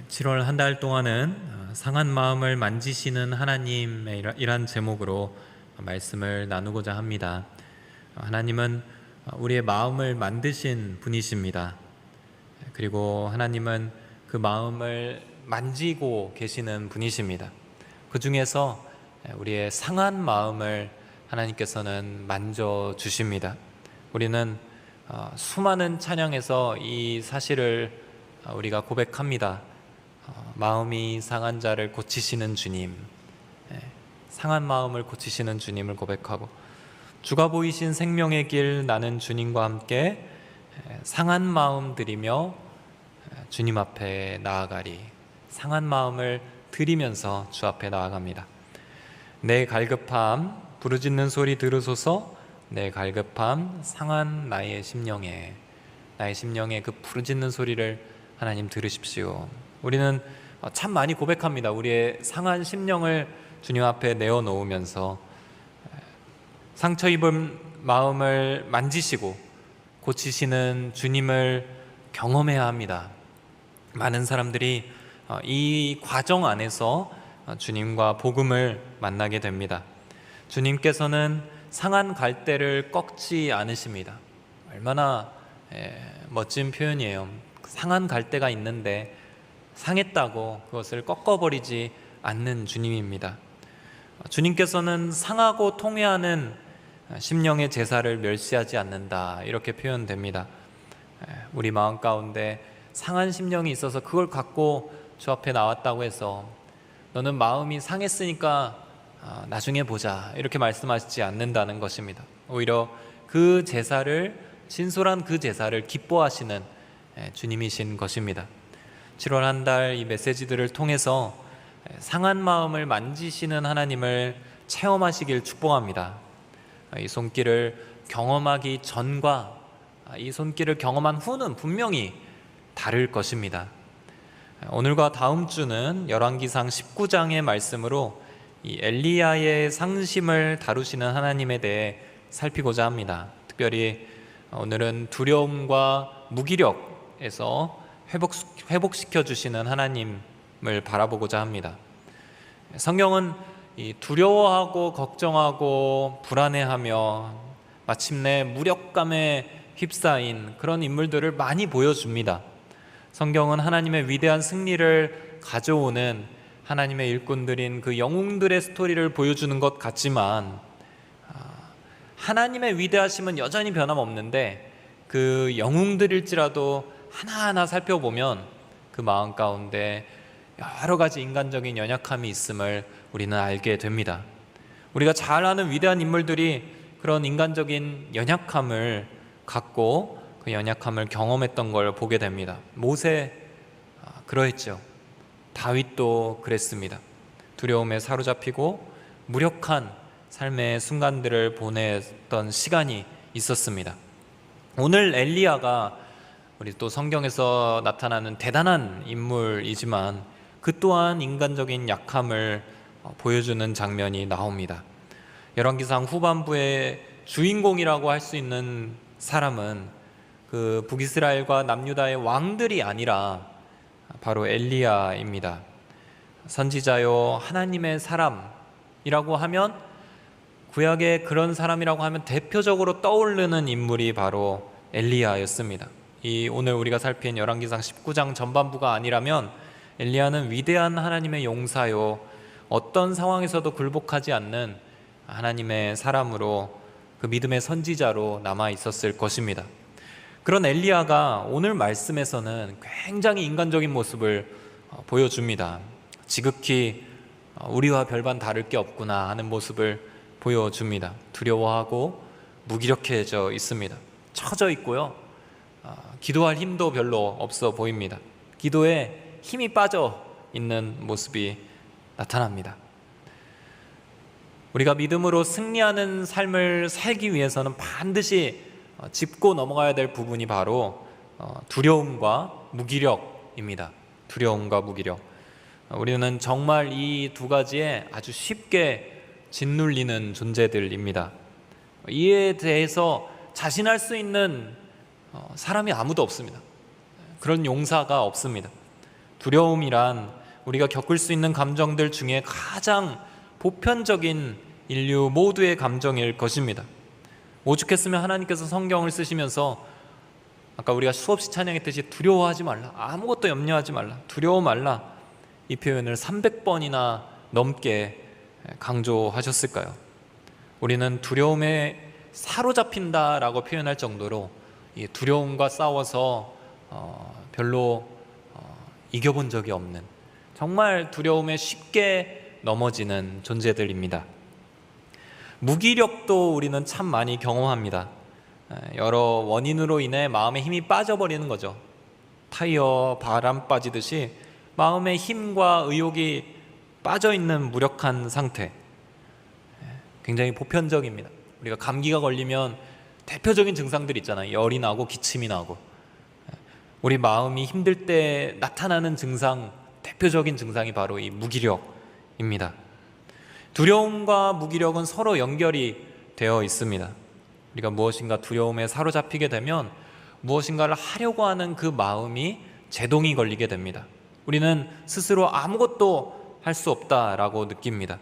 7월 한 달 동안은 상한 마음을 만지시는 하나님이란 제목으로 말씀을 나누고자 합니다. 하나님은 우리의 마음을 만드신 분이십니다. 그리고 하나님은 그 마음을 만지고 계시는 분이십니다. 그 중에서 우리의 상한 마음을 하나님께서는 만져주십니다. 우리는 수많은 찬양에서 이 사실을 우리가 고백합니다. 마음이 상한 자를 고치시는 주님, 상한 마음을 고치시는 주님을 고백하고, 주가 보이신 생명의 길 나는 주님과 함께 상한 마음 드리며 주님 앞에 나아가리. 상한 마음을 드리면서 주 앞에 나아갑니다. 내 갈급함 부르짖는 소리 들으소서. 내 갈급함 상한 나의 심령에 그 부르짖는 소리를 하나님 들으십시오. 우리는 참 많이 고백합니다. 우리의 상한 심령을 주님 앞에 내어놓으면서 상처 입은 마음을 만지시고 고치시는 주님을 경험해야 합니다. 많은 사람들이 이 과정 안에서 주님과 복음을 만나게 됩니다. 주님께서는 상한 갈대를 꺾지 않으십니다. 얼마나 멋진 표현이에요. 상한 갈대가 있는데 상했다고 그것을 꺾어버리지 않는 주님입니다. 주님께서는 상하고 통회하는 심령의 제사를 멸시하지 않는다, 이렇게 표현됩니다. 우리 마음 가운데 상한 심령이 있어서 그걸 갖고 주 앞에 나왔다고 해서 너는 마음이 상했으니까 나중에 보자, 이렇게 말씀하시지 않는다는 것입니다. 오히려 그 제사를, 진솔한 그 제사를 기뻐하시는 주님이신 것입니다. 7월 한 달 이 메시지들을 통해서 상한 마음을 만지시는 하나님을 체험하시길 축복합니다. 이 손길을 경험하기 전과 이 손길을 경험한 후는 분명히 다를 것입니다. 오늘과 다음 주는 열왕기상 19장의 말씀으로 이 엘리야의 상심을 다루시는 하나님에 대해 살피고자 합니다. 특별히 오늘은 두려움과 무기력에서 회복시켜 주시는 하나님을 바라보고자 합니다. 성경은 이 두려워하고 걱정하고 불안해하며 마침내 무력감에 휩싸인 그런 인물들을 많이 보여줍니다. 성경은 하나님의 위대한 승리를 가져오는 하나님의 일꾼들인 그 영웅들의 스토리를 보여주는 것 같지만, 하나님의 위대하심은 여전히 변함없는데 그 영웅들일지라도 하나하나 살펴보면 그 마음 가운데 여러 가지 인간적인 연약함이 있음을 우리는 알게 됩니다. 우리가 잘 아는 위대한 인물들이 그런 인간적인 연약함을 갖고 그 연약함을 경험했던 걸 보게 됩니다. 모세 그러했죠. 다윗도 그랬습니다. 두려움에 사로잡히고 무력한 삶의 순간들을 보냈던 시간이 있었습니다. 오늘 엘리야가 우리 또 성경에서 나타나는 대단한 인물이지만 그 또한 인간적인 약함을 보여주는 장면이 나옵니다. 열왕기상 후반부의 주인공이라고 할 수 있는 사람은 그 북이스라엘과 남유다의 왕들이 아니라 바로 엘리야입니다. 선지자요 하나님의 사람이라고 하면, 구약의 그런 사람이라고 하면 대표적으로 떠오르는 인물이 바로 엘리야였습니다. 이 오늘 우리가 살핀 열왕기상 19장 전반부가 아니라면 엘리야는 위대한 하나님의 용사요, 어떤 상황에서도 굴복하지 않는 하나님의 사람으로, 그 믿음의 선지자로 남아 있었을 것입니다. 그런 엘리야가 오늘 말씀에서는 굉장히 인간적인 모습을 보여줍니다. 지극히 우리와 별반 다를 게 없구나 하는 모습을 보여줍니다. 두려워하고 무기력해져 있습니다. 처져 있고요, 기도할 힘도 별로 없어 보입니다. 기도에 힘이 빠져 있는 모습이 나타납니다. 우리가 믿음으로 승리하는 삶을 살기 위해서는 반드시 짚고 넘어가야 될 부분이 바로 두려움과 무기력입니다. 두려움과 무기력. 우리는 정말 이 두 가지에 아주 쉽게 짓눌리는 존재들입니다. 이에 대해서 자신할 수 있는 사람이 아무도 없습니다. 그런 용사가 없습니다. 두려움이란 우리가 겪을 수 있는 감정들 중에 가장 보편적인 인류 모두의 감정일 것입니다. 오죽했으면 하나님께서 성경을 쓰시면서 아까 우리가 수없이 찬양했듯이 두려워하지 말라, 아무것도 염려하지 말라, 두려워 말라, 이 표현을 300번이나 넘게 강조하셨을까요? 우리는 두려움에 사로잡힌다라고 표현할 정도로 이 두려움과 싸워서 별로 이겨본 적이 없는, 정말 두려움에 쉽게 넘어지는 존재들입니다. 무기력도 우리는 참 많이 경험합니다. 여러 원인으로 인해 마음의 힘이 빠져버리는 거죠. 타이어 바람 빠지듯이 마음의 힘과 의욕이 빠져있는 무력한 상태, 굉장히 보편적입니다. 우리가 감기가 걸리면 대표적인 증상들이 있잖아요. 열이 나고 기침이 나고. 우리 마음이 힘들 때 나타나는 증상, 대표적인 증상이 바로 이 무기력입니다. 두려움과 무기력은 서로 연결이 되어 있습니다. 우리가 무엇인가 두려움에 사로잡히게 되면 무엇인가를 하려고 하는 그 마음이 제동이 걸리게 됩니다. 우리는 스스로 아무것도 할 수 없다라고 느낍니다.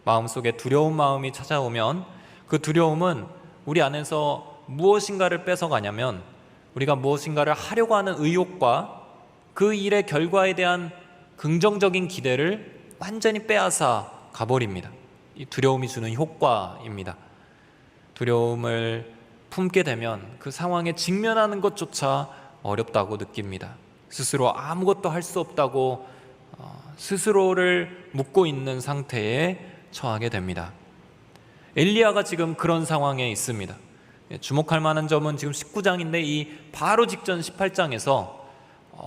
마음속에 두려운 마음이 찾아오면 그 두려움은 우리 안에서 무엇인가를 뺏어가냐면 우리가 무엇인가를 하려고 하는 의욕과 그 일의 결과에 대한 긍정적인 기대를 완전히 빼앗아 가버립니다. 이 두려움이 주는 효과입니다. 두려움을 품게 되면 그 상황에 직면하는 것조차 어렵다고 느낍니다. 스스로 아무것도 할 수 없다고 스스로를 묶고 있는 상태에 처하게 됩니다. 엘리야가 지금 그런 상황에 있습니다. 주목할 만한 점은 지금 19장인데 이 바로 직전 18장에서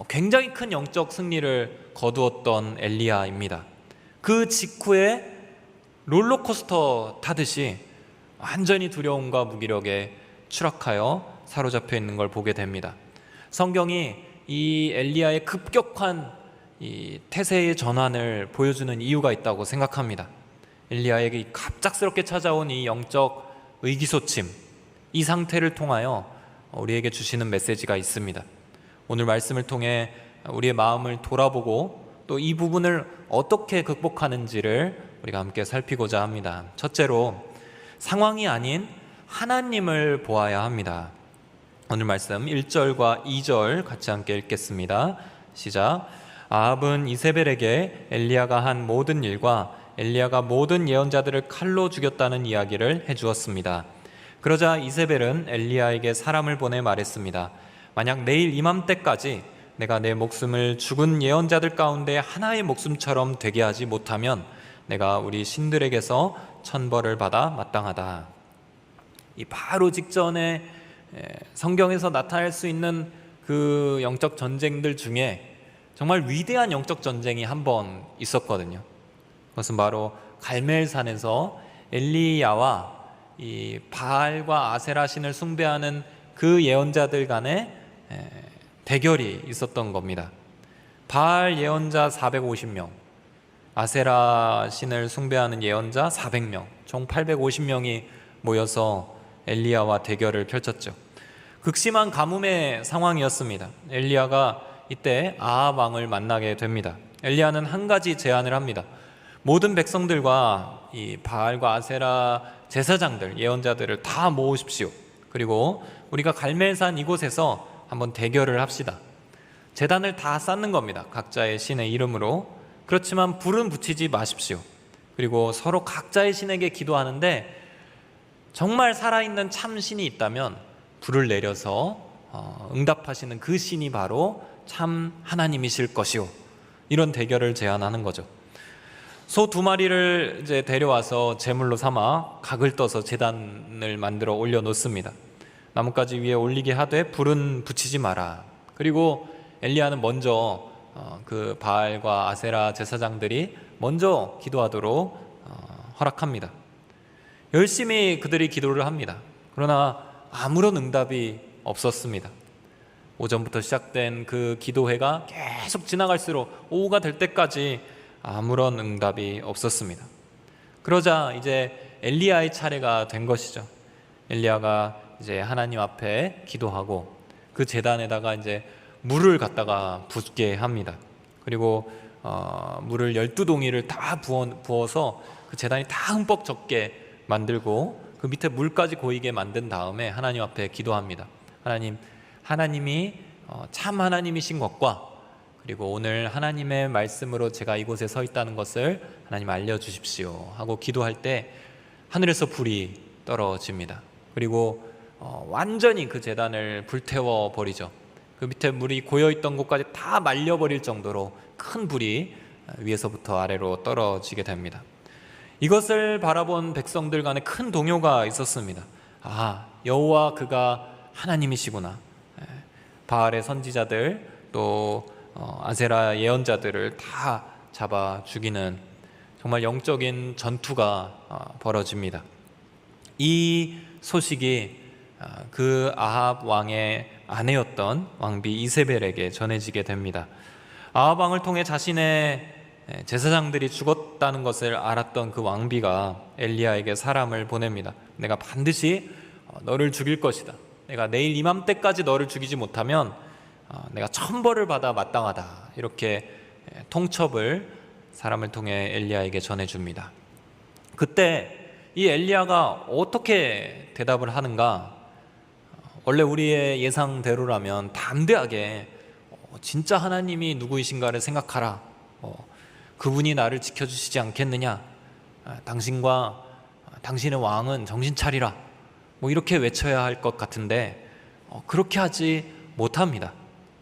굉장히 큰 영적 승리를 거두었던 엘리야입니다. 그 직후에 롤러코스터 타듯이 완전히 두려움과 무기력에 추락하여 사로잡혀 있는 걸 보게 됩니다. 성경이 이 엘리야의 급격한 이 태세의 전환을 보여주는 이유가 있다고 생각합니다. 엘리야에게 갑작스럽게 찾아온 이 영적 의기소침, 이 상태를 통하여 우리에게 주시는 메시지가 있습니다. 오늘 말씀을 통해 우리의 마음을 돌아보고 또 이 부분을 어떻게 극복하는지를 우리가 함께 살피고자 합니다. 첫째로 상황이 아닌 하나님을 보아야 합니다. 오늘 말씀 1절과 2절 같이 함께 읽겠습니다. 시작. 아합은 이세벨에게 엘리야가 한 모든 일과 엘리야가 모든 예언자들을 칼로 죽였다는 이야기를 해주었습니다. 그러자 이세벨은 엘리야에게 사람을 보내 말했습니다. 만약 내일 이맘때까지 내가 내 목숨을 죽은 예언자들 가운데 하나의 목숨처럼 되게 하지 못하면 내가 우리 신들에게서 천벌을 받아 마땅하다. 이 바로 직전에 성경에서 나타날 수 있는 그 영적 전쟁들 중에 정말 위대한 영적 전쟁이 한 번 있었거든요. 그것은 바로 갈멜산에서 엘리야와 이 바알과 아세라 신을 숭배하는 그 예언자들 간의 대결이 있었던 겁니다. 바알 예언자 450명, 아세라 신을 숭배하는 예언자 400명, 총 850명이 모여서 엘리야와 대결을 펼쳤죠. 극심한 가뭄의 상황이었습니다. 엘리야가 이때 아합 왕을 만나게 됩니다. 엘리야는 한 가지 제안을 합니다. 모든 백성들과 이 바알과 아세라 제사장들, 예언자들을 다 모으십시오. 그리고 우리가 갈멜산 이곳에서 한번 대결을 합시다. 제단을 다 쌓는 겁니다. 각자의 신의 이름으로. 그렇지만 불은 붙이지 마십시오. 그리고 서로 각자의 신에게 기도하는데 정말 살아있는 참 신이 있다면 불을 내려서 응답하시는 그 신이 바로 참 하나님이실 것이오. 이런 대결을 제안하는 거죠. 소 2마리를 이제 데려와서 제물로 삼아 각을 떠서 제단을 만들어 올려놓습니다. 나뭇가지 위에 올리게 하되 불은 붙이지 마라. 그리고 엘리야는 먼저 그 바알과 아세라 제사장들이 먼저 기도하도록 허락합니다. 열심히 그들이 기도를 합니다. 그러나 아무런 응답이 없었습니다. 오전부터 시작된 그 기도회가 계속 지나갈수록 오후가 될 때까지 아무런 응답이 없었습니다. 그러자 이제 엘리야의 차례가 된 것이죠. 엘리야가 이제 하나님 앞에 기도하고 그 제단에다가 이제 물을 갖다가 붓게 합니다. 그리고 물을 12동이를 다 부어서 그 제단이 다 흠뻑 젖게 만들고 그 밑에 물까지 고이게 만든 다음에 하나님 앞에 기도합니다. 하나님이 참 하나님이신 것과 그리고 오늘 하나님의 말씀으로 제가 이곳에 서 있다는 것을 하나님 알려주십시오 하고 기도할 때 하늘에서 불이 떨어집니다. 그리고 완전히 그 제단을 불태워 버리죠. 그 밑에 물이 고여있던 곳까지 다 말려버릴 정도로 큰 불이 위에서부터 아래로 떨어지게 됩니다. 이것을 바라본 백성들 간에 큰 동요가 있었습니다. 여호와 그가 하나님이시구나. 바알의 선지자들 또 아세라 예언자들을 다 잡아 죽이는 정말 영적인 전투가 벌어집니다. 이 소식이 그 아합 왕의 아내였던 왕비 이세벨에게 전해지게 됩니다. 아합 왕을 통해 자신의 제사장들이 죽었다는 것을 알았던 그 왕비가 엘리야에게 사람을 보냅니다. 내가 반드시 너를 죽일 것이다. 내가 내일 이맘때까지 너를 죽이지 못하면 내가 천벌을 받아 마땅하다. 이렇게 통첩을 사람을 통해 엘리야에게 전해줍니다. 그때 이 엘리야가 어떻게 대답을 하는가? 원래 우리의 예상대로라면 담대하게 진짜 하나님이 누구이신가를 생각하라. 그분이 나를 지켜주시지 않겠느냐? 당신과 당신의 왕은 정신 차리라. 이렇게 외쳐야 할 것 같은데 그렇게 하지 못합니다.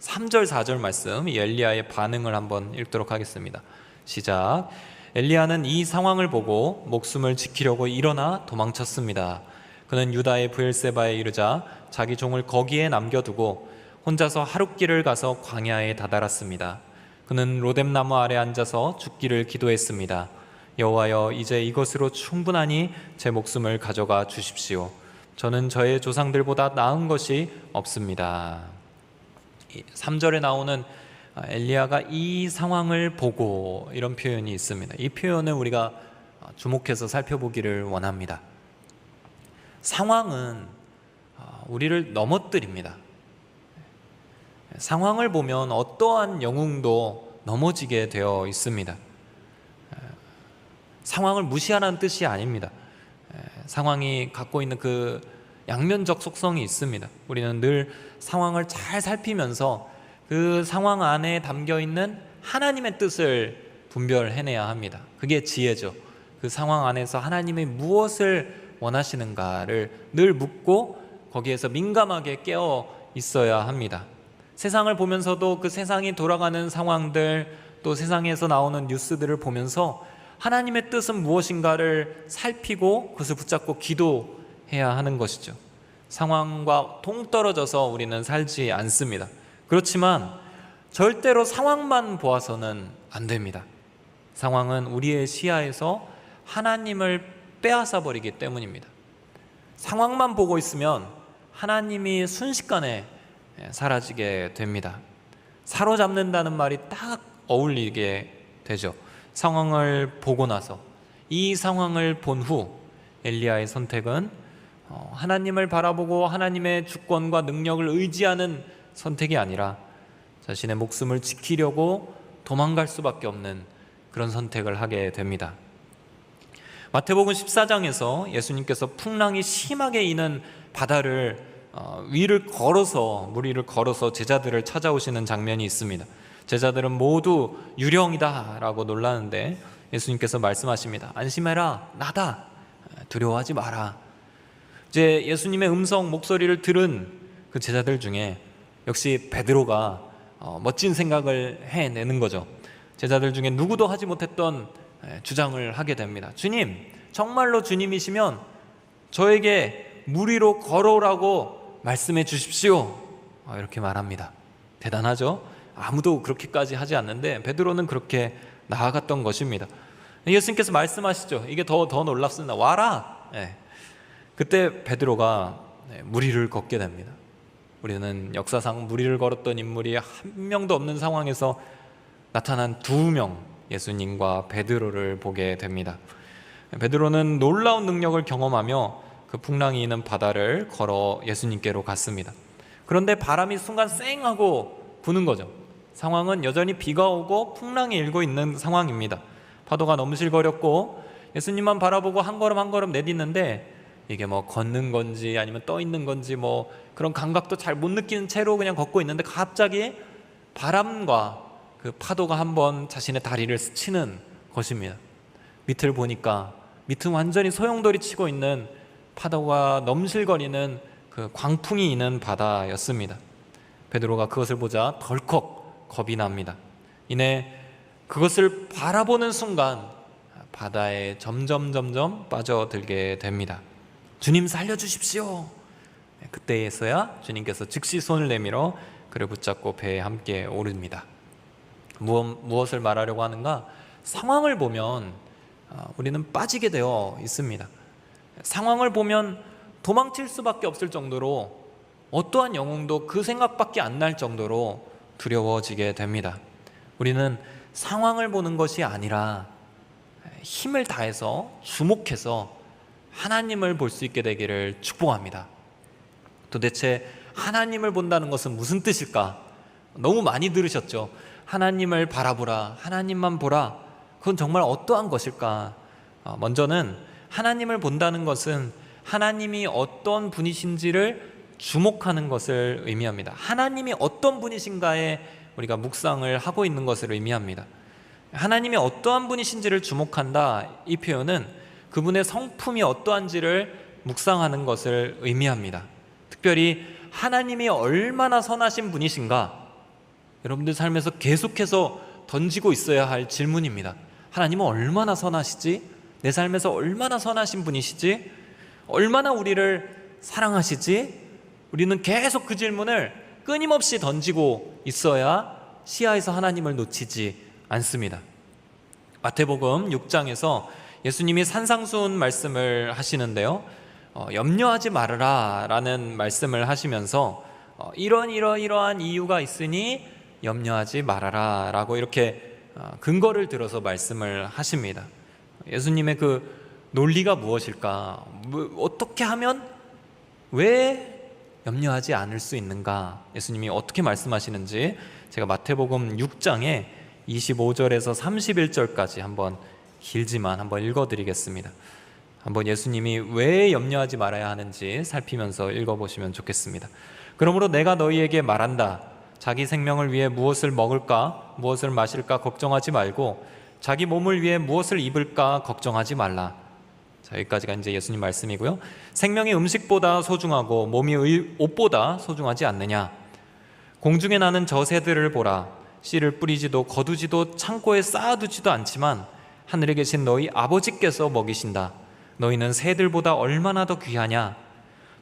3절 4절 말씀, 이 엘리야의 반응을 한번 읽도록 하겠습니다. 시작. 엘리야는 이 상황을 보고 목숨을 지키려고 일어나 도망쳤습니다. 그는 유다의 브엘세바에 이르자 자기 종을 거기에 남겨두고 혼자서 하룻길을 가서 광야에 다다랐습니다. 그는 로뎀나무 아래 앉아서 죽기를 기도했습니다. 여호와여, 이제 이것으로 충분하니 제 목숨을 가져가 주십시오. 저는 저의 조상들보다 나은 것이 없습니다. 3절에 나오는 엘리야가 이 상황을 보고 이런 표현이 있습니다. 이 표현을 우리가 주목해서 살펴보기를 원합니다. 상황은 우리를 넘어뜨립니다. 상황을 보면 어떠한 영웅도 넘어지게 되어 있습니다. 상황을 무시하라는 뜻이 아닙니다. 상황이 갖고 있는 그 양면적 속성이 있습니다. 우리는 늘 상황을 잘 살피면서 그 상황 안에 담겨 있는 하나님의 뜻을 분별해내야 합니다. 그게 지혜죠. 그 상황 안에서 하나님이 무엇을 원하시는가를 늘 묻고 거기에서 민감하게 깨어 있어야 합니다. 세상을 보면서도 그 세상이 돌아가는 상황들, 또 세상에서 나오는 뉴스들을 보면서 하나님의 뜻은 무엇인가를 살피고 그것을 붙잡고 기도해야 하는 것이죠. 상황과 동떨어져서 우리는 살지 않습니다. 그렇지만 절대로 상황만 보아서는 안 됩니다. 상황은 우리의 시야에서 하나님을 빼앗아 버리기 때문입니다. 상황만 보고 있으면 하나님이 순식간에 사라지게 됩니다. 사로잡는다는 말이 딱 어울리게 되죠. 상황을 보고 나서, 이 상황을 본 후 엘리야의 선택은 하나님을 바라보고 하나님의 주권과 능력을 의지하는 선택이 아니라 자신의 목숨을 지키려고 도망갈 수밖에 없는 그런 선택을 하게 됩니다. 마태복음 14장에서 예수님께서 풍랑이 심하게 이는 바다를 물 위를 걸어서 제자들을 찾아오시는 장면이 있습니다. 제자들은 모두 유령이다 라고 놀라는데 예수님께서 말씀하십니다. 안심해라, 나다. 두려워하지 마라. 이제 예수님의 목소리를 들은 그 제자들 중에 역시 베드로가 멋진 생각을 해내는 거죠. 제자들 중에 누구도 하지 못했던 주장을 하게 됩니다. 주님, 정말로 주님이시면 저에게 물 위로 걸어오라고 말씀해 주십시오. 이렇게 말합니다. 대단하죠? 아무도 그렇게까지 하지 않는데 베드로는 그렇게 나아갔던 것입니다. 예수님께서 말씀하시죠. 이게 더 놀랍습니다. 와라. 그때 베드로가 물 위를 걷게 됩니다. 우리는 역사상 물 위를 걸었던 인물이 한 명도 없는 상황에서 나타난 2명, 예수님과 베드로를 보게 됩니다. 베드로는 놀라운 능력을 경험하며 그 풍랑이 있는 바다를 걸어 예수님께로 갔습니다. 그런데 바람이 순간 쌩 하고 부는 거죠. 상황은 여전히 비가 오고 풍랑이 일고 있는 상황입니다. 파도가 넘실거렸고 예수님만 바라보고 한 걸음 한 걸음 내딛는데 이게 뭐 걷는 건지 아니면 떠 있는 건지 뭐 그런 감각도 잘 못 느끼는 채로 그냥 걷고 있는데 갑자기 바람과 그 파도가 한번 자신의 다리를 스치는 것입니다. 밑을 보니까 밑은 완전히 소용돌이 치고 있는 파도가 넘실거리는 그 광풍이 있는 바다였습니다. 베드로가 그것을 보자 덜컥 겁이 납니다. 이내 그것을 바라보는 순간 바다에 점점 빠져들게 됩니다. 주님 살려주십시오. 그때에서야 주님께서 즉시 손을 내밀어 그를 붙잡고 배에 함께 오릅니다. 무엇을 말하려고 하는가? 상황을 보면 우리는 빠지게 되어 있습니다. 상황을 보면 도망칠 수밖에 없을 정도로 어떠한 영웅도 그 생각밖에 안 날 정도로 두려워지게 됩니다. 우리는 상황을 보는 것이 아니라 힘을 다해서 주목해서 하나님을 볼 수 있게 되기를 축복합니다. 도대체 하나님을 본다는 것은 무슨 뜻일까? 너무 많이 들으셨죠? 하나님을 바라보라, 하나님만 보라. 그건 정말 어떠한 것일까? 먼저는 하나님을 본다는 것은 하나님이 어떤 분이신지를 주목하는 것을 의미합니다. 하나님이 어떤 분이신가에 우리가 묵상을 하고 있는 것을 의미합니다. 하나님이 어떠한 분이신지를 주목한다, 이 표현은 그분의 성품이 어떠한지를 묵상하는 것을 의미합니다. 특별히 하나님이 얼마나 선하신 분이신가, 여러분들 삶에서 계속해서 던지고 있어야 할 질문입니다. 하나님은 얼마나 선하시지? 내 삶에서 얼마나 선하신 분이시지? 얼마나 우리를 사랑하시지? 우리는 계속 그 질문을 끊임없이 던지고 있어야 시야에서 하나님을 놓치지 않습니다. 마태복음 6장에서 예수님이 산상수훈 말씀을 하시는데요, 염려하지 말아라 라는 말씀을 하시면서 이러한 이유가 있으니 염려하지 말아라 라고 이렇게 근거를 들어서 말씀을 하십니다. 예수님의 그 논리가 무엇일까? 어떻게 하면 왜 염려하지 않을 수 있는가? 예수님이 어떻게 말씀하시는지 제가 마태복음 6장에 25절에서 31절까지 한번 길지만 한번 읽어드리겠습니다. 한번 예수님이 왜 염려하지 말아야 하는지 살피면서 읽어보시면 좋겠습니다. 그러므로 내가 너희에게 말한다. 자기 생명을 위해 무엇을 먹을까, 무엇을 마실까 걱정하지 말고 자기 몸을 위해 무엇을 입을까 걱정하지 말라. 자, 여기까지가 이제 예수님 말씀이고요. 생명이 음식보다 소중하고 몸이 옷보다 소중하지 않느냐? 공중에 나는 저 새들을 보라. 씨를 뿌리지도 거두지도 창고에 쌓아두지도 않지만 하늘에 계신 너희 아버지께서 먹이신다. 너희는 새들보다 얼마나 더 귀하냐?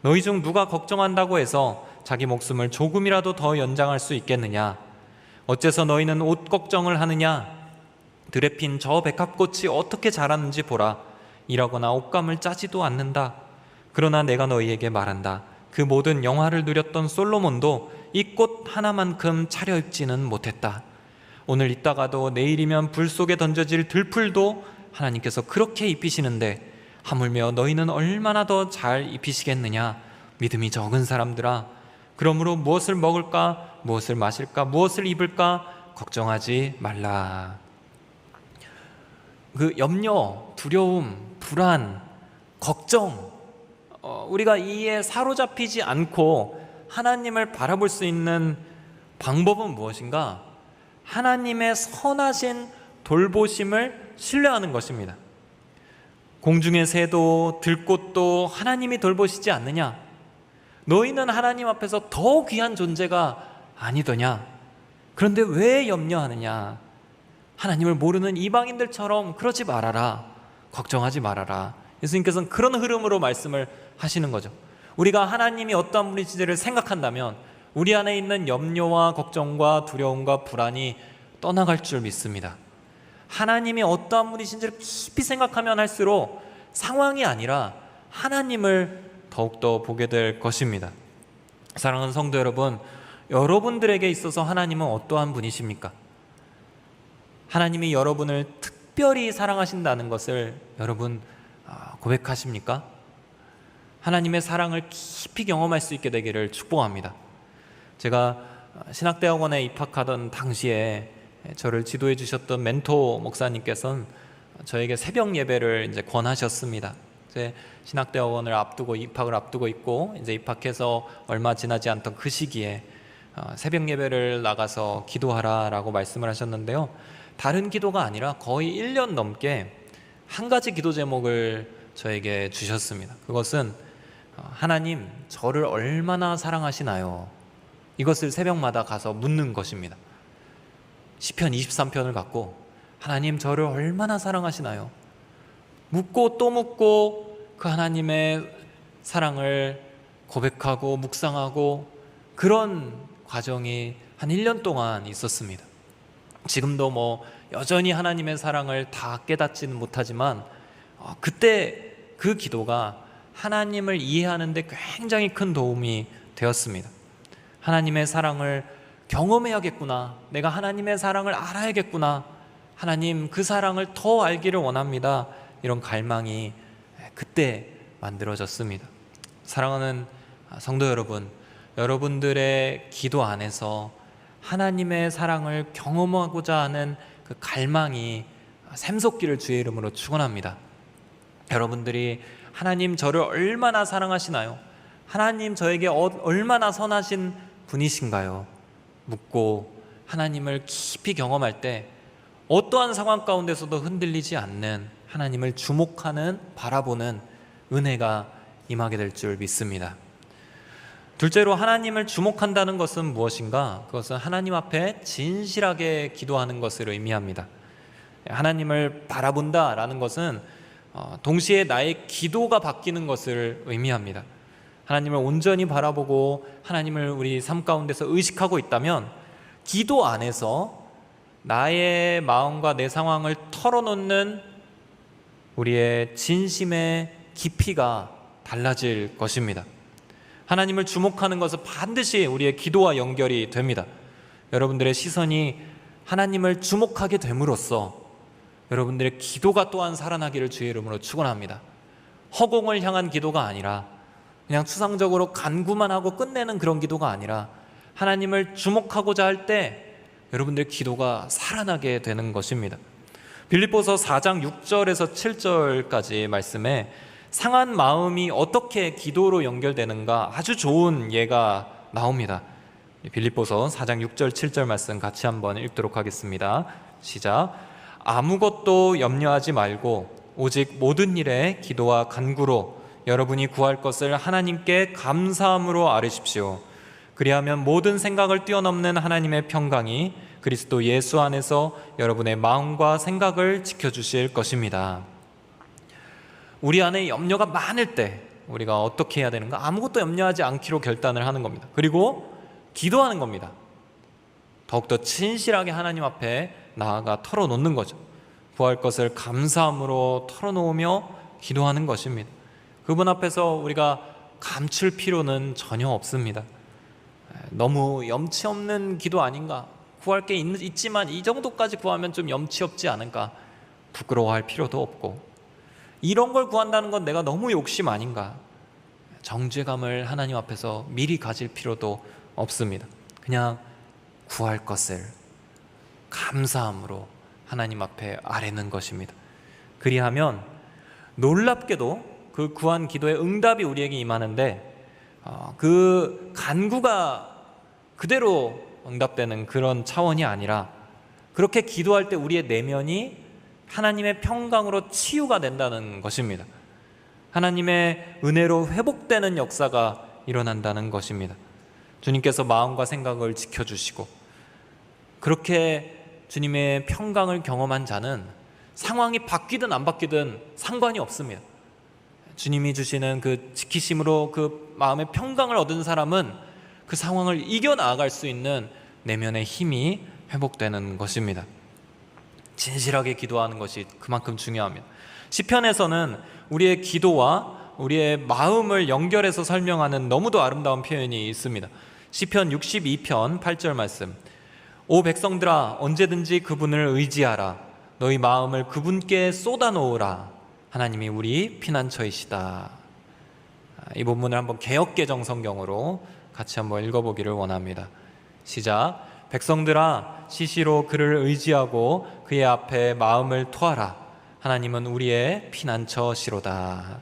너희 중 누가 걱정한다고 해서 자기 목숨을 조금이라도 더 연장할 수 있겠느냐? 어째서 너희는 옷 걱정을 하느냐? 들에 핀 저 백합꽃이 어떻게 자라는지 보라. 일하거나 옷감을 짜지도 않는다. 그러나 내가 너희에게 말한다. 그 모든 영화를 누렸던 솔로몬도 이 꽃 하나만큼 차려입지는 못했다. 오늘 있다가도 내일이면 불 속에 던져질 들풀도 하나님께서 그렇게 입히시는데 하물며 너희는 얼마나 더 잘 입히시겠느냐? 믿음이 적은 사람들아. 그러므로 무엇을 먹을까, 무엇을 마실까, 무엇을 입을까 걱정하지 말라. 그 염려, 두려움, 불안, 걱정, 우리가 이에 사로잡히지 않고 하나님을 바라볼 수 있는 방법은 무엇인가? 하나님의 선하신 돌보심을 신뢰하는 것입니다. 공중의 새도 들꽃도 하나님이 돌보시지 않느냐? 너희는 하나님 앞에서 더 귀한 존재가 아니더냐? 그런데 왜 염려하느냐? 하나님을 모르는 이방인들처럼 그러지 말아라. 걱정하지 말아라. 예수님께서는 그런 흐름으로 말씀을 하시는 거죠. 우리가 하나님이 어떠한 분이신지를 생각한다면 우리 안에 있는 염려와 걱정과 두려움과 불안이 떠나갈 줄 믿습니다. 하나님이 어떠한 분이신지를 깊이 생각하면 할수록 상황이 아니라 하나님을 더욱더 보게 될 것입니다. 사랑하는 성도 여러분, 여러분들에게 있어서 하나님은 어떠한 분이십니까? 하나님이 여러분을 특별히 사랑하신다는 것을 여러분 고백하십니까? 하나님의 사랑을 깊이 경험할 수 있게 되기를 축복합니다. 제가 신학대학원에 입학하던 당시에 저를 지도해 주셨던 멘토 목사님께서는 저에게 새벽 예배를 이제 권하셨습니다. 이제 신학대학원을 앞두고 입학을 앞두고 있고 이제 입학해서 얼마 지나지 않던 그 시기에 새벽 예배를 나가서 기도하라라고 말씀을 하셨는데요. 다른 기도가 아니라 거의 1년 넘게 한 가지 기도 제목을 저에게 주셨습니다. 그것은 하나님, 저를 얼마나 사랑하시나요? 이것을 새벽마다 가서 묻는 것입니다. 시편 23편을 갖고 하나님, 저를 얼마나 사랑하시나요? 묻고 또 묻고 그 하나님의 사랑을 고백하고 묵상하고 그런 과정이 한 1년 동안 있었습니다. 지금도 여전히 하나님의 사랑을 다 깨닫지는 못하지만 그때 그 기도가 하나님을 이해하는 데 굉장히 큰 도움이 되었습니다. 하나님의 사랑을 경험해야겠구나, 내가 하나님의 사랑을 알아야겠구나, 하나님 그 사랑을 더 알기를 원합니다, 이런 갈망이 그때 만들어졌습니다. 사랑하는 성도 여러분, 여러분들의 기도 안에서 하나님의 사랑을 경험하고자 하는 그 갈망이 샘솟기를 주의 이름으로 축원합니다. 여러분들이 하나님, 저를 얼마나 사랑하시나요? 하나님, 저에게 얼마나 선하신 분이신가요? 묻고 하나님을 깊이 경험할 때 어떠한 상황 가운데서도 흔들리지 않는 하나님을 주목하는, 바라보는 은혜가 임하게 될 줄 믿습니다. 둘째로, 하나님을 주목한다는 것은 무엇인가? 그것은 하나님 앞에 진실하게 기도하는 것을 의미합니다. 하나님을 바라본다라는 것은 동시에 나의 기도가 바뀌는 것을 의미합니다. 하나님을 온전히 바라보고 하나님을 우리 삶 가운데서 의식하고 있다면 기도 안에서 나의 마음과 내 상황을 털어놓는 우리의 진심의 깊이가 달라질 것입니다. 하나님을 주목하는 것은 반드시 우리의 기도와 연결이 됩니다. 여러분들의 시선이 하나님을 주목하게 됨으로써 여러분들의 기도가 또한 살아나기를 주의 이름으로 축원합니다. 허공을 향한 기도가 아니라 그냥 추상적으로 간구만 하고 끝내는 그런 기도가 아니라 하나님을 주목하고자 할 때 여러분들의 기도가 살아나게 되는 것입니다. 빌립보서 4장 6절에서 7절까지 말씀에 상한 마음이 어떻게 기도로 연결되는가 아주 좋은 예가 나옵니다. 빌립보서 4장 6절 7절 말씀 같이 한번 읽도록 하겠습니다. 시작. 아무것도 염려하지 말고 오직 모든 일에 기도와 간구로 여러분이 구할 것을 하나님께 감사함으로 아뢰십시오. 그리하면 모든 생각을 뛰어넘는 하나님의 평강이 그리스도 예수 안에서 여러분의 마음과 생각을 지켜주실 것입니다. 우리 안에 염려가 많을 때 우리가 어떻게 해야 되는가? 아무것도 염려하지 않기로 결단을 하는 겁니다. 그리고 기도하는 겁니다. 더욱더 진실하게 하나님 앞에 나아가 털어놓는 거죠. 구할 것을 감사함으로 털어놓으며 기도하는 것입니다. 그분 앞에서 우리가 감출 필요는 전혀 없습니다. 너무 염치 없는 기도 아닌가? 구할 게 있지만 이 정도까지 구하면 좀 염치 없지 않은가? 부끄러워할 필요도 없고, 이런 걸 구한다는 건 내가 너무 욕심 아닌가? 정죄감을 하나님 앞에서 미리 가질 필요도 없습니다. 그냥 구할 것을 감사함으로 하나님 앞에 아뢰는 것입니다. 그리하면 놀랍게도 그 구한 기도의 응답이 우리에게 임하는데 그 간구가 그대로 응답되는 그런 차원이 아니라 그렇게 기도할 때 우리의 내면이 하나님의 평강으로 치유가 된다는 것입니다. 하나님의 은혜로 회복되는 역사가 일어난다는 것입니다. 주님께서 마음과 생각을 지켜주시고 그렇게 주님의 평강을 경험한 자는 상황이 바뀌든 안 바뀌든 상관이 없습니다. 주님이 주시는 그 지키심으로 그 마음의 평강을 얻은 사람은 그 상황을 이겨나갈 수 있는 내면의 힘이 회복되는 것입니다. 진실하게 기도하는 것이 그만큼 중요합니다. 시편에서는 우리의 기도와 우리의 마음을 연결해서 설명하는 너무도 아름다운 표현이 있습니다. 시편 62편 8절 말씀. 오 백성들아, 언제든지 그분을 의지하라. 너희 마음을 그분께 쏟아놓으라. 하나님이 우리 피난처이시다. 이 본문을 한번 개역개정 성경으로 같이 한번 읽어보기를 원합니다. 시작. 백성들아, 시시로 그를 의지하고 그의 앞에 마음을 토하라. 하나님은 우리의 피난처시로다.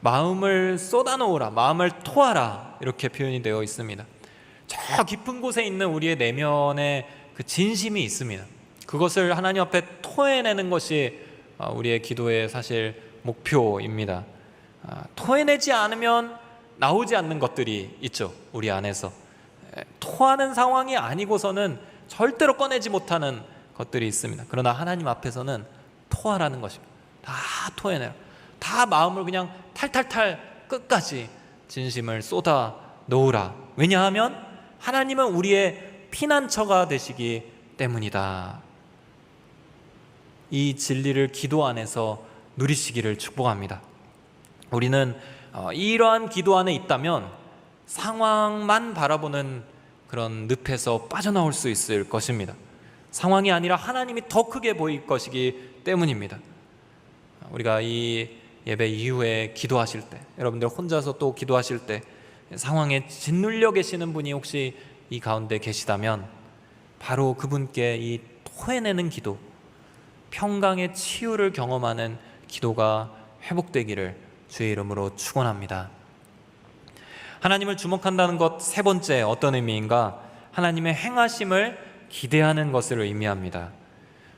마음을 쏟아놓으라, 마음을 토하라, 이렇게 표현이 되어 있습니다. 저 깊은 곳에 있는 우리의 내면에 그 진심이 있습니다. 그것을 하나님 앞에 토해내는 것이 우리의 기도의 사실 목표입니다. 토해내지 않으면 나오지 않는 것들이 있죠, 우리 안에서. 토하는 상황이 아니고서는 절대로 꺼내지 못하는 것들이 있습니다. 그러나 하나님 앞에서는 토하라는 것입니다. 다 토해내라. 다 마음을 그냥 탈탈탈 끝까지 진심을 쏟아 놓으라. 왜냐하면 하나님은 우리의 피난처가 되시기 때문이다. 이 진리를 기도 안에서 누리시기를 축복합니다. 우리는 이러한 기도 안에 있다면 상황만 바라보는 그런 늪에서 빠져나올 수 있을 것입니다. 상황이 아니라 하나님이 더 크게 보일 것이기 때문입니다. 우리가 이 예배 이후에 기도하실 때, 여러분들 혼자서 또 기도하실 때 상황에 짓눌려 계시는 분이 혹시 이 가운데 계시다면 바로 그분께 이 토해내는 기도, 평강의 치유를 경험하는 기도가 회복되기를 주의 이름으로 축원합니다. 하나님을 주목한다는 것 세 번째 어떤 의미인가? 하나님의 행하심을 기대하는 것을 의미합니다.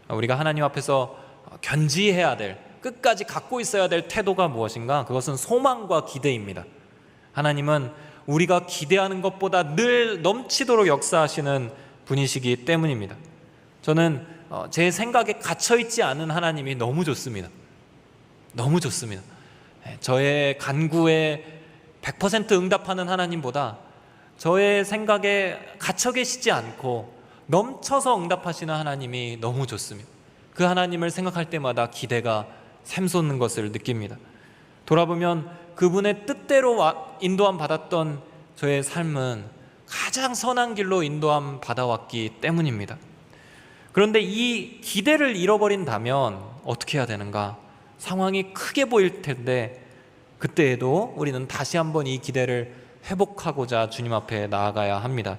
우리가 하나님 앞에서 견지해야 될, 끝까지 갖고 있어야 될 태도가 무엇인가? 그것은 소망과 기대입니다. 하나님은 우리가 기대하는 것보다 늘 넘치도록 역사하시는 분이시기 때문입니다. 저는 제 생각에 갇혀있지 않은 하나님이 너무 좋습니다. 너무 좋습니다. 저의 간구에 100% 응답하는 하나님보다 저의 생각에 갇혀 계시지 않고 넘쳐서 응답하시는 하나님이 너무 좋습니다. 그 하나님을 생각할 때마다 기대가 샘솟는 것을 느낍니다. 돌아보면 그분의 뜻대로 인도함 받았던 저의 삶은 가장 선한 길로 인도함 받아왔기 때문입니다. 그런데 이 기대를 잃어버린다면 어떻게 해야 되는가? 상황이 크게 보일 텐데 그때에도 우리는 다시 한번 이 기대를 회복하고자 주님 앞에 나아가야 합니다.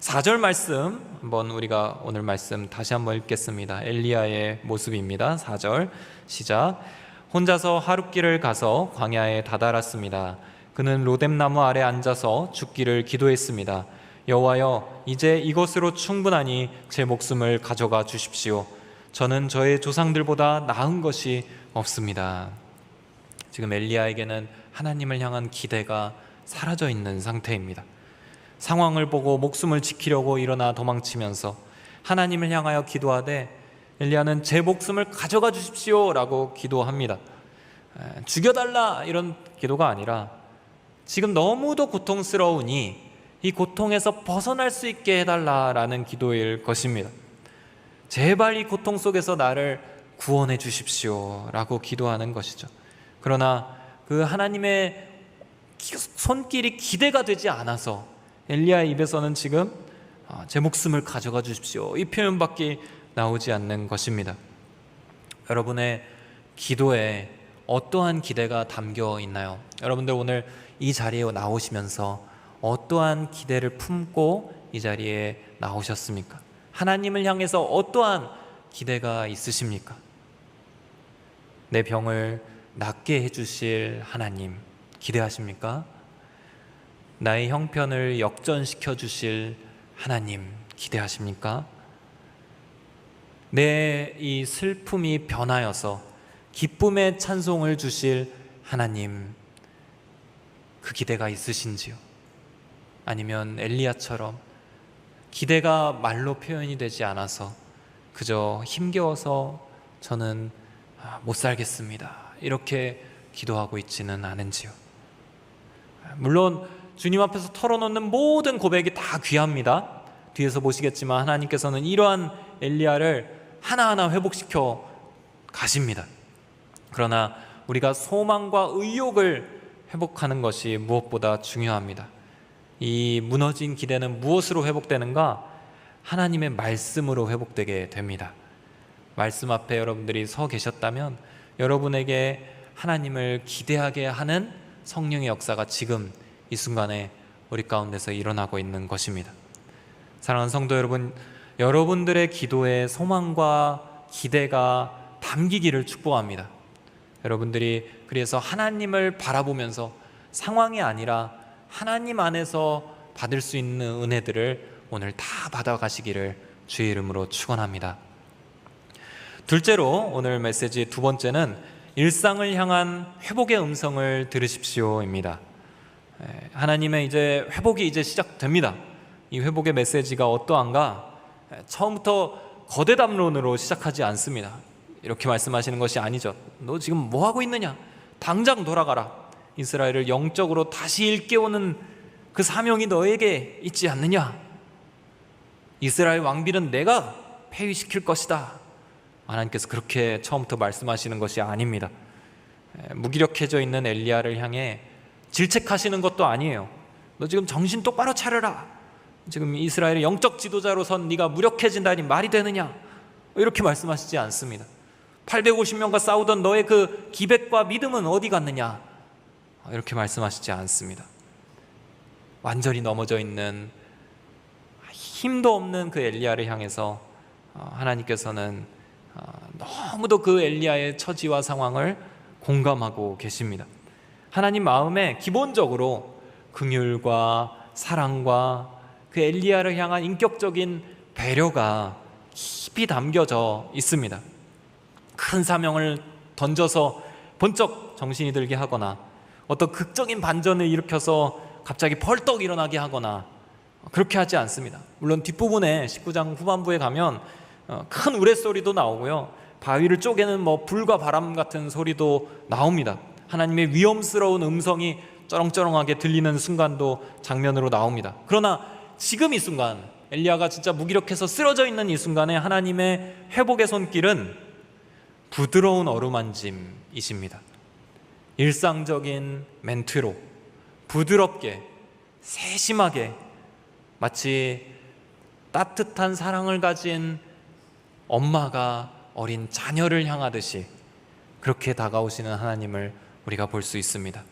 4절 말씀 한번 우리가 오늘 말씀 다시 한번 읽겠습니다. 엘리야의 모습입니다. 4절 시작. 혼자서 하룻길을 가서 광야에 다다랐습니다. 그는 로뎀나무 아래 앉아서 죽기를 기도했습니다. 여호와여, 이제 이것으로 충분하니 제 목숨을 가져가 주십시오. 저는 저의 조상들보다 나은 것이 없습니다. 지금 엘리야에게는 하나님을 향한 기대가 사라져 있는 상태입니다. 상황을 보고 목숨을 지키려고 일어나 도망치면서 하나님을 향하여 기도하되 엘리야는 제 목숨을 가져가 주십시오 라고 기도합니다. 죽여달라 이런 기도가 아니라 지금 너무도 고통스러우니 이 고통에서 벗어날 수 있게 해달라라는 기도일 것입니다. 제발 이 고통 속에서 나를 구원해 주십시오 라고 기도하는 것이죠. 그러나 그 하나님의 손길이 기대가 되지 않아서 엘리야의 입에서는 지금 제 목숨을 가져가 주십시오 이 표현밖에 나오지 않는 것입니다. 여러분의 기도에 어떠한 기대가 담겨 있나요? 여러분들 오늘 이 자리에 나오시면서 어떠한 기대를 품고 이 자리에 나오셨습니까? 하나님을 향해서 어떠한 기대가 있으십니까? 내 병을 낫게 해주실 하나님 기대하십니까? 나의 형편을 역전시켜 주실 하나님 기대하십니까? 내 이 슬픔이 변하여서 기쁨의 찬송을 주실 하나님 그 기대가 있으신지요? 아니면 엘리야처럼 기대가 말로 표현이 되지 않아서 그저 힘겨워서 저는 못 살겠습니다 이렇게 기도하고 있지는 않은지요? 물론 주님 앞에서 털어놓는 모든 고백이 다 귀합니다. 뒤에서 보시겠지만 하나님께서는 이러한 엘리야를 하나하나 회복시켜 가십니다. 그러나 우리가 소망과 의욕을 회복하는 것이 무엇보다 중요합니다. 이 무너진 기대는 무엇으로 회복되는가? 하나님의 말씀으로 회복되게 됩니다. 말씀 앞에 여러분들이 서 계셨다면 여러분에게 하나님을 기대하게 하는 성령의 역사가 지금 이 순간에 우리 가운데서 일어나고 있는 것입니다. 사랑하는 성도 여러분, 여러분들의 기도에 소망과 기대가 담기기를 축복합니다. 여러분들이 그래서 하나님을 바라보면서 상황이 아니라 하나님 안에서 받을 수 있는 은혜들을 오늘 다 받아가시기를 주의 이름으로 축원합니다. 둘째로 오늘 메시지 두 번째는 일상을 향한 회복의 음성을 들으십시오입니다. 하나님의 이제 회복이 이제 시작됩니다. 이 회복의 메시지가 어떠한가? 처음부터 거대 담론으로 시작하지 않습니다. 이렇게 말씀하시는 것이 아니죠. 너 지금 뭐 하고 있느냐? 당장 돌아가라. 이스라엘을 영적으로 다시 일깨우는 그 사명이 너에게 있지 않느냐? 이스라엘 왕비는 내가 폐위시킬 것이다. 하나님께서 그렇게 처음부터 말씀하시는 것이 아닙니다. 무기력해져 있는 엘리야를 향해 질책하시는 것도 아니에요. 너 지금 정신 똑바로 차려라. 지금 이스라엘의 영적 지도자로선 네가 무력해진다니 말이 되느냐? 이렇게 말씀하시지 않습니다. 850명과 싸우던 너의 그 기백과 믿음은 어디 갔느냐? 이렇게 말씀하시지 않습니다. 완전히 넘어져 있는 힘도 없는 그 엘리야를 향해서 하나님께서는 너무도 그 엘리야의 처지와 상황을 공감하고 계십니다. 하나님 마음에 기본적으로 긍휼과 사랑과 그 엘리야를 향한 인격적인 배려가 깊이 담겨져 있습니다. 큰 사명을 던져서 번쩍 정신이 들게 하거나 어떤 극적인 반전을 일으켜서 갑자기 벌떡 일어나게 하거나 그렇게 하지 않습니다. 물론 뒷부분에 19장 후반부에 가면 큰 우레소리도 나오고요, 바위를 쪼개는 불과 바람 같은 소리도 나옵니다. 하나님의 위험스러운 음성이 쩌렁쩌렁하게 들리는 순간도 장면으로 나옵니다. 그러나 지금 이 순간, 엘리야가 진짜 무기력해서 쓰러져 있는 이 순간에 하나님의 회복의 손길은 부드러운 어루만짐이십니다. 일상적인 멘트로 부드럽게 세심하게 마치 따뜻한 사랑을 가진 엄마가 어린 자녀를 향하듯이 그렇게 다가오시는 하나님을 우리가 볼 수 있습니다.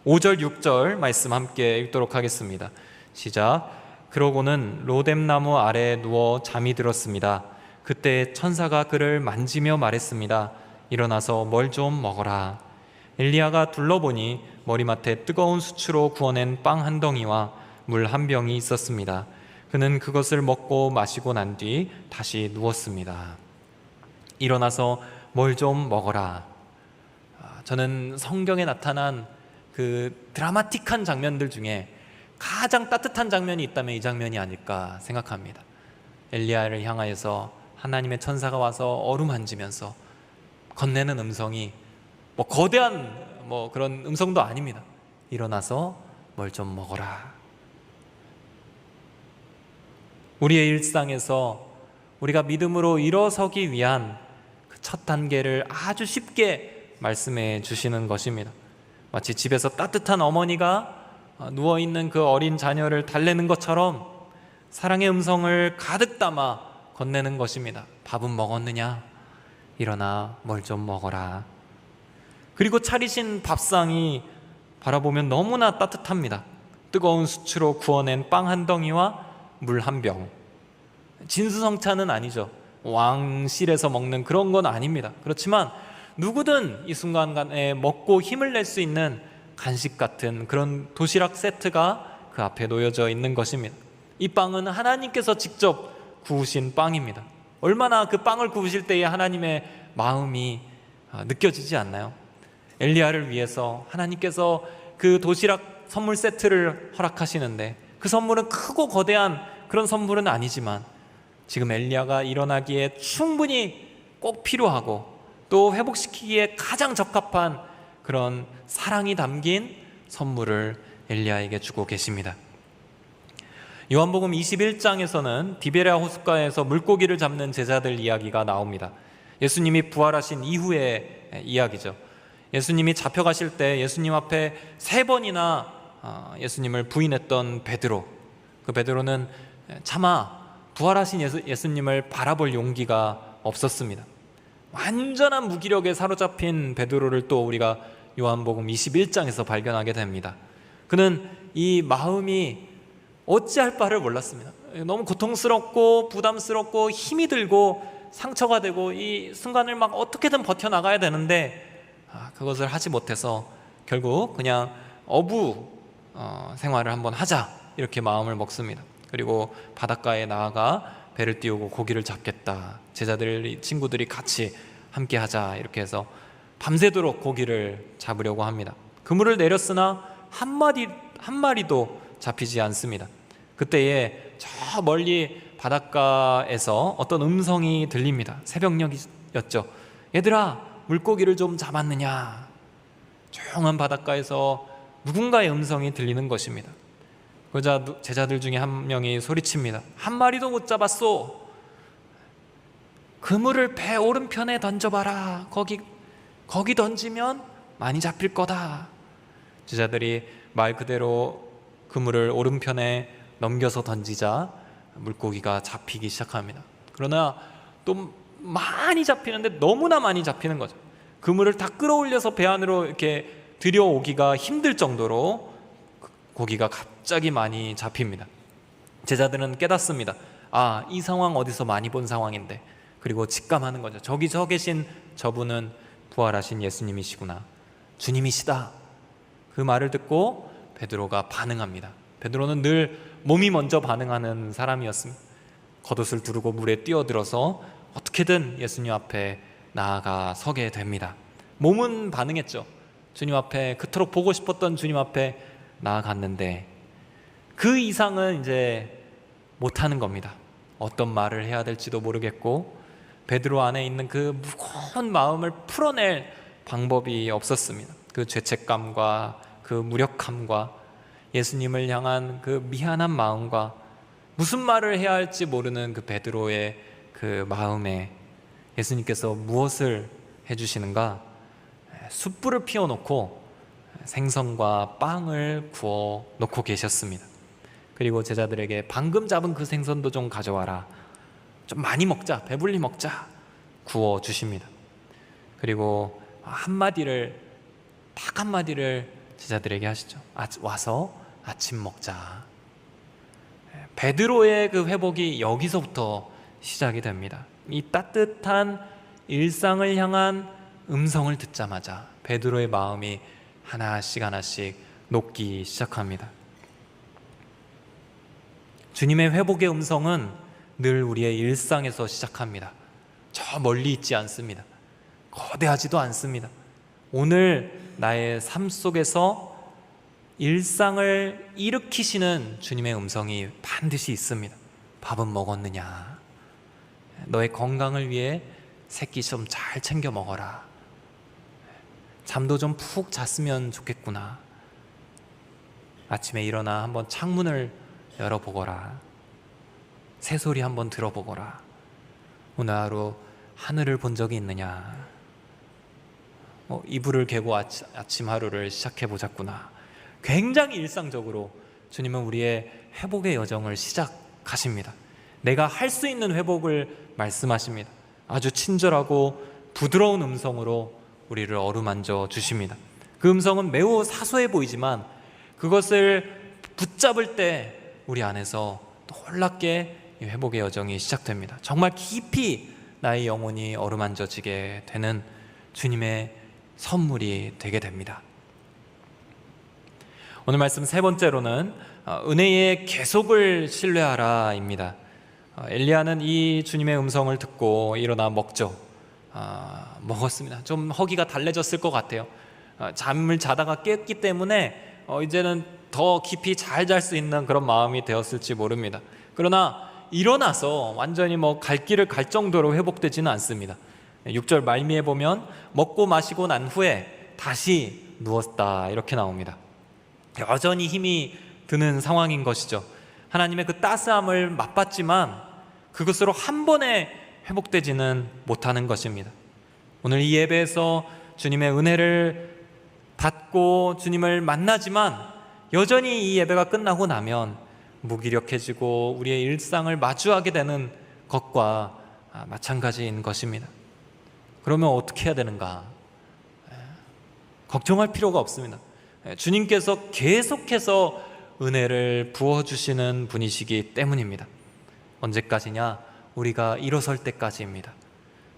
5절 6절 말씀 함께 읽도록 하겠습니다. 시작. 그러고는 로뎀나무 아래에 누워 잠이 들었습니다. 그때 천사가 그를 만지며 말했습니다. 일어나서 뭘 좀 먹어라. 엘리야가 둘러보니 머리맡에 뜨거운 수치로 구워낸 빵 한 덩이와 물 한 병이 있었습니다. 그는 그것을 먹고 마시고 난 뒤 다시 누웠습니다. 일어나서 뭘 좀 먹어라. 저는 성경에 나타난 그 드라마틱한 장면들 중에 가장 따뜻한 장면이 있다면 이 장면이 아닐까 생각합니다. 엘리야를 향하여서 하나님의 천사가 와서 어루만지면서 건네는 음성이 거대한 그런 음성도 아닙니다. 일어나서 뭘 좀 먹어라. 우리의 일상에서 우리가 믿음으로 일어서기 위한 그 첫 단계를 아주 쉽게 말씀해 주시는 것입니다. 마치 집에서 따뜻한 어머니가 누워있는 그 어린 자녀를 달래는 것처럼 사랑의 음성을 가득 담아 건네는 것입니다. 밥은 먹었느냐? 일어나 뭘 좀 먹어라. 그리고 차리신 밥상이 바라보면 너무나 따뜻합니다. 뜨거운 수치로 구워낸 빵 한 덩이와 물 한 병. 진수성찬은 아니죠. 왕실에서 먹는 그런 건 아닙니다. 그렇지만 누구든 이 순간에 먹고 힘을 낼 수 있는 간식 같은 그런 도시락 세트가 그 앞에 놓여져 있는 것입니다. 이 빵은 하나님께서 직접 구우신 빵입니다. 얼마나 그 빵을 구우실 때에 하나님의 마음이 느껴지지 않나요? 엘리야를 위해서 하나님께서 그 도시락 선물 세트를 허락하시는데 그 선물은 크고 거대한 그런 선물은 아니지만 지금 엘리야가 일어나기에 충분히 꼭 필요하고 또 회복시키기에 가장 적합한 그런 사랑이 담긴 선물을 엘리야에게 주고 계십니다. 요한복음 21장에서는 디베랴 호숫가에서 물고기를 잡는 제자들 이야기가 나옵니다. 예수님이 부활하신 이후의 이야기죠. 예수님이 잡혀가실 때 예수님 앞에 3번이나 예수님을 부인했던 베드로, 그 베드로는 차마 부활하신 예수님을 바라볼 용기가 없었습니다. 완전한 무기력에 사로잡힌 베드로를 또 우리가 요한복음 21장에서 발견하게 됩니다. 그는 이 마음이 어찌할 바를 몰랐습니다. 너무 고통스럽고 부담스럽고 힘이 들고 상처가 되고 이 순간을 막 어떻게든 버텨나가야 되는데 그것을 하지 못해서 결국 그냥 어부 생활을 한번 하자 이렇게 마음을 먹습니다. 그리고 바닷가에 나아가 배를 띄우고 고기를 잡겠다, 제자들 친구들이 같이 함께 하자 이렇게 해서 밤새도록 고기를 잡으려고 합니다. 그물을 내렸으나 한 마리도 잡히지 않습니다. 그때에 저 멀리 바닷가에서 어떤 음성이 들립니다. 새벽녘이었죠. 얘들아, 물고기를 좀 잡았느냐? 조용한 바닷가에서 누군가의 음성이 들리는 것입니다. 그러자 제자들 중에 한 명이 소리칩니다. 한 마리도 못 잡았소. 그물을 배 오른편에 던져봐라. 거기 던지면 많이 잡힐 거다. 제자들이 말 그대로 그물을 오른편에 넘겨서 던지자 물고기가 잡히기 시작합니다. 그러나 또 많이 잡히는데 너무나 많이 잡히는 거죠. 그물을 다 끌어올려서 배 안으로 이렇게 들여오기가 힘들 정도로 고기가 갑자기 많이 잡힙니다. 제자들은 깨닫습니다. 이 상황 어디서 많이 본 상황인데. 그리고 직감하는 거죠. 저기 서 계신 저분은 부활하신 예수님이시구나, 주님이시다. 그 말을 듣고 베드로가 반응합니다. 베드로는 늘 몸이 먼저 반응하는 사람이었습니다. 겉옷을 두르고 물에 뛰어들어서 어떻게든 예수님 앞에 나아가 서게 됩니다. 몸은 반응했죠. 주님 앞에, 그토록 보고 싶었던 주님 앞에 나아갔는데 그 이상은 이제 못하는 겁니다. 어떤 말을 해야 될지도 모르겠고 베드로 안에 있는 그 무거운 마음을 풀어낼 방법이 없었습니다. 그 죄책감과 그 무력함과 예수님을 향한 그 미안한 마음과 무슨 말을 해야 할지 모르는 그 베드로의 그 마음에 예수님께서 무엇을 해주시는가? 숯불을 피워놓고 생선과 빵을 구워 놓고 계셨습니다. 그리고 제자들에게 방금 잡은 그 생선도 좀 가져와라, 좀 많이 먹자, 배불리 먹자 구워 주십니다. 그리고 딱 한마디를 제자들에게 하시죠. 와서 아침 먹자. 베드로의 그 회복이 여기서부터 시작이 됩니다. 이 따뜻한 일상을 향한 음성을 듣자마자 베드로의 마음이 하나씩 녹기 시작합니다. 주님의 회복의 음성은 늘 우리의 일상에서 시작합니다. 저 멀리 있지 않습니다. 거대하지도 않습니다. 오늘 나의 삶 속에서 일상을 일으키시는 주님의 음성이 반드시 있습니다. 밥은 먹었느냐? 너의 건강을 위해 새끼 좀 잘 챙겨 먹어라. 잠도 좀 푹 잤으면 좋겠구나. 아침에 일어나 한번 창문을 열어보거라. 새소리 한번 들어보거라. 오늘 하루 하늘을 본 적이 있느냐? 이불을 개고 아침 하루를 시작해보자꾸나. 굉장히 일상적으로 주님은 우리의 회복의 여정을 시작하십니다. 내가 할 수 있는 회복을 말씀하십니다. 아주 친절하고 부드러운 음성으로 우리를 어루만져 주십니다. 그 음성은 매우 사소해 보이지만 그것을 붙잡을 때 우리 안에서 놀랍게 회복의 여정이 시작됩니다. 정말 깊이 나의 영혼이 어루만져지게 되는 주님의 선물이 되게 됩니다. 오늘 말씀 세 번째로는 은혜의 계속을 신뢰하라입니다. 엘리야는 이 주님의 음성을 듣고 일어나 먹죠. 먹었습니다. 좀 허기가 달래졌을 것 같아요. 잠을 자다가 깼기 때문에 이제는 더 깊이 잘 잘 수 있는 그런 마음이 되었을지 모릅니다. 그러나 일어나서 완전히 갈 길을 갈 정도로 회복되지는 않습니다. 6절 말미에 보면 먹고 마시고 난 후에 다시 누웠다 이렇게 나옵니다. 여전히 힘이 드는 상황인 것이죠. 하나님의 그 따스함을 맛봤지만 그것으로 한 번에 회복되지는 못하는 것입니다. 오늘 이 예배에서 주님의 은혜를 받고 주님을 만나지만 여전히 이 예배가 끝나고 나면 무기력해지고 우리의 일상을 마주하게 되는 것과 마찬가지인 것입니다. 그러면 어떻게 해야 되는가? 걱정할 필요가 없습니다. 주님께서 계속해서 은혜를 부어주시는 분이시기 때문입니다. 언제까지냐? 우리가 일어설 때까지입니다.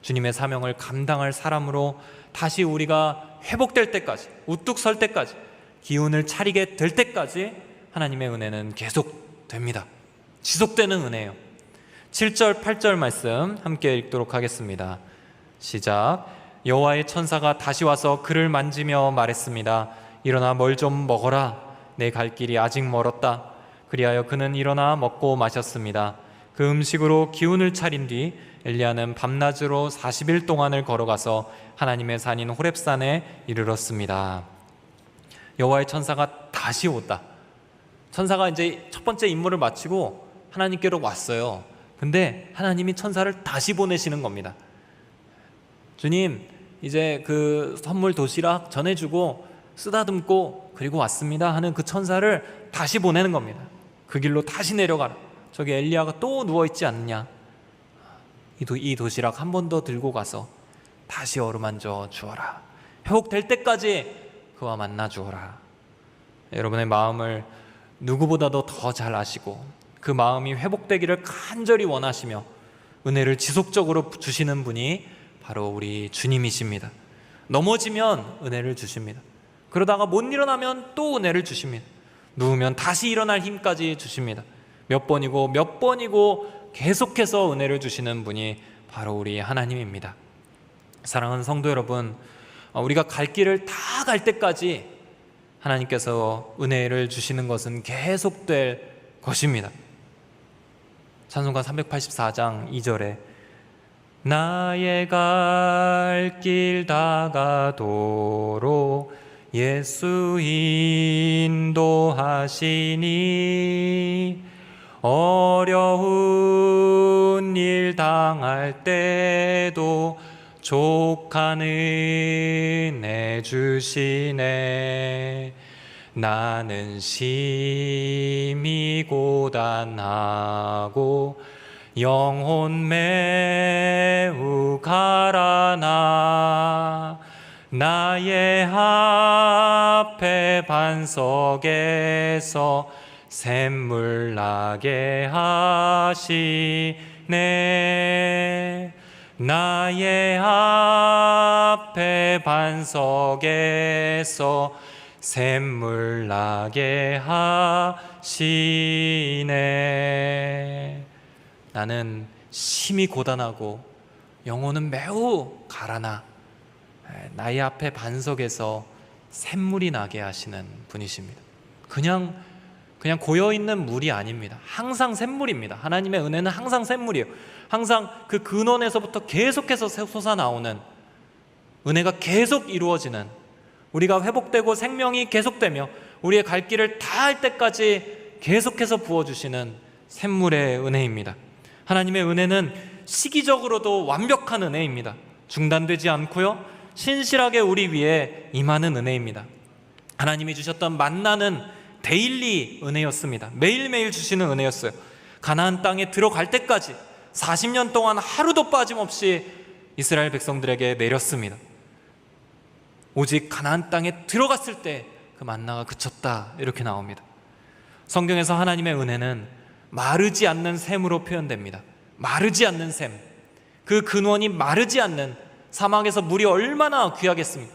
주님의 사명을 감당할 사람으로 다시 우리가 회복될 때까지, 우뚝 설 때까지, 기운을 차리게 될 때까지 하나님의 은혜는 계속됩니다. 지속되는 은혜예요. 7절 8절 말씀 함께 읽도록 하겠습니다. 시작. 여호와의 천사가 다시 와서 그를 만지며 말했습니다. 일어나 뭘 좀 먹어라. 내 갈 길이 아직 멀었다. 그리하여 그는 일어나 먹고 마셨습니다. 그 음식으로 기운을 차린 뒤 엘리야는 밤낮으로 40일 동안을 걸어가서 하나님의 산인 호렙산에 이르렀습니다. 여호와의 천사가 다시 온다. 천사가 이제 첫 번째 임무를 마치고 하나님께로 왔어요. 근데 하나님이 천사를 다시 보내시는 겁니다. 주님, 이제 그 선물 도시락 전해주고 쓰다듬고 그리고 왔습니다 하는 그 천사를 다시 보내는 겁니다. 그 길로 다시 내려가라. 저기 엘리야가 또 누워있지 않느냐. 이 도시락 한 번 더 들고 가서 다시 어루만져 주어라. 회복될 때까지 그와 만나 주어라. 여러분의 마음을 누구보다도 더 잘 아시고 그 마음이 회복되기를 간절히 원하시며 은혜를 지속적으로 주시는 분이 바로 우리 주님이십니다. 넘어지면 은혜를 주십니다. 그러다가 못 일어나면 또 은혜를 주십니다. 누우면 다시 일어날 힘까지 주십니다. 몇 번이고 계속해서 은혜를 주시는 분이 바로 우리 하나님입니다. 사랑하는 성도 여러분, 우리가 갈 길을 다 갈 때까지 하나님께서 은혜를 주시는 것은 계속될 것입니다. 찬송가 384장 2절에 나의 갈 길 다가도록 예수 인도하시니 어려운 일 당할 때도 족한 은혜 주시네. 나는 심히 고단하고 영혼 매우 가라나 나의 앞에 반석에서 샘물 나게 하시네. 나의 앞에 반석에서 샘물 나게 하시네. 나는 심히 고단하고 영혼은 매우 가라나 나의 앞에 반석에서 샘물이 나게 하시는 분이십니다. 그냥 고여있는 물이 아닙니다. 항상 샘물입니다. 하나님의 은혜는 항상 샘물이에요. 항상 그 근원에서부터 계속해서 솟아나오는 은혜가 계속 이루어지는, 우리가 회복되고 생명이 계속되며 우리의 갈 길을 다 할 때까지 계속해서 부어주시는 샘물의 은혜입니다. 하나님의 은혜는 시기적으로도 완벽한 은혜입니다. 중단되지 않고요, 신실하게 우리 위에 임하는 은혜입니다. 하나님이 주셨던 만나는 데일리 은혜였습니다. 매일매일 주시는 은혜였어요. 가나안 땅에 들어갈 때까지 40년 동안 하루도 빠짐없이 이스라엘 백성들에게 내렸습니다. 오직 가나안 땅에 들어갔을 때 그 만나가 그쳤다, 이렇게 나옵니다. 성경에서 하나님의 은혜는 마르지 않는 샘으로 표현됩니다. 마르지 않는 샘, 그 근원이 마르지 않는, 사막에서 물이 얼마나 귀하겠습니까?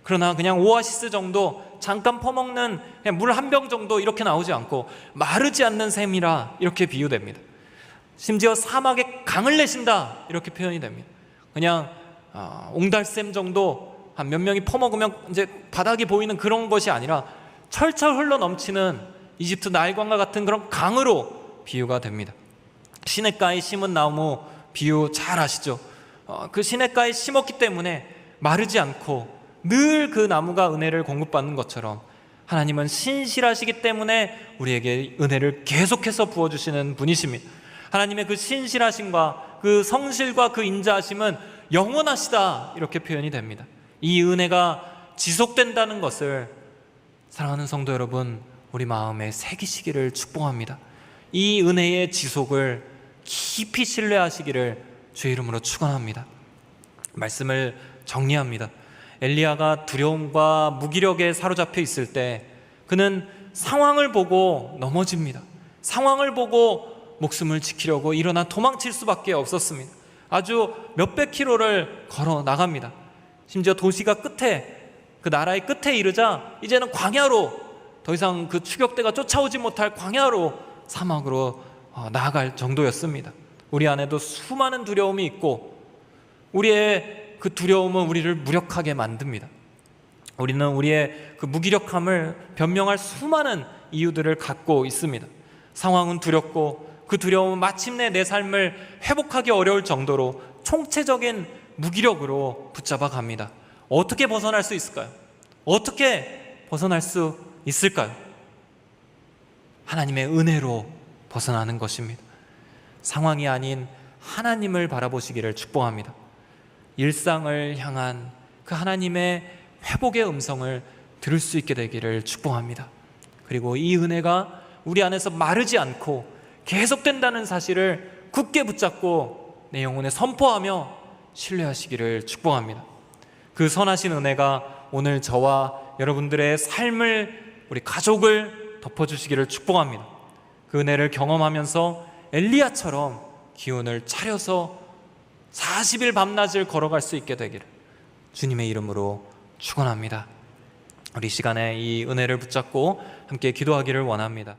그러나 그냥 오아시스 정도 잠깐 퍼먹는 그냥 물 한 병 정도 이렇게 나오지 않고 마르지 않는 샘이라 이렇게 비유됩니다. 심지어 사막에 강을 내신다, 이렇게 표현이 됩니다. 그냥 옹달샘 정도 한 몇 명이 퍼먹으면 이제 바닥이 보이는 그런 것이 아니라 철철 흘러 넘치는 이집트 나일강과 같은 그런 강으로 비유가 됩니다. 시냇가에 심은 나무 비유 잘 아시죠? 그 시냇가에 심었기 때문에 마르지 않고 늘 그 나무가 은혜를 공급받는 것처럼 하나님은 신실하시기 때문에 우리에게 은혜를 계속해서 부어주시는 분이십니다. 하나님의 그 신실하심과 그 성실과 그 인자하심은 영원하시다, 이렇게 표현이 됩니다. 이 은혜가 지속된다는 것을 사랑하는 성도 여러분, 우리 마음에 새기시기를 축복합니다. 이 은혜의 지속을 깊이 신뢰하시기를 주의 이름으로 축원합니다. 말씀을 정리합니다. 엘리야가 두려움과 무기력에 사로잡혀 있을 때 그는 상황을 보고 넘어집니다. 상황을 보고 목숨을 지키려고 일어나 도망칠 수밖에 없었습니다. 아주 몇백 킬로를 걸어 나갑니다. 심지어 도시가 끝에, 그 나라의 끝에 이르자 이제는 광야로, 더 이상 그 추격대가 쫓아오지 못할 광야로, 사막으로 나아갈 정도였습니다. 우리 안에도 수많은 두려움이 있고 우리의 그 두려움은 우리를 무력하게 만듭니다. 우리는 우리의 그 무기력함을 변명할 수많은 이유들을 갖고 있습니다. 상황은 두렵고 그 두려움은 마침내 내 삶을 회복하기 어려울 정도로 총체적인 무기력으로 붙잡아 갑니다. 어떻게 벗어날 수 있을까요? 어떻게 벗어날 수 있을까요? 하나님의 은혜로 벗어나는 것입니다. 상황이 아닌 하나님을 바라보시기를 축복합니다. 일상을 향한 그 하나님의 회복의 음성을 들을 수 있게 되기를 축복합니다. 그리고 이 은혜가 우리 안에서 마르지 않고 계속된다는 사실을 굳게 붙잡고 내 영혼에 선포하며 신뢰하시기를 축복합니다. 그 선하신 은혜가 오늘 저와 여러분들의 삶을, 우리 가족을 덮어주시기를 축복합니다. 그 은혜를 경험하면서 엘리야처럼 기운을 차려서 40일 밤낮을 걸어갈 수 있게 되기를 주님의 이름으로 축원합니다. 우리 시간에 이 은혜를 붙잡고 함께 기도하기를 원합니다.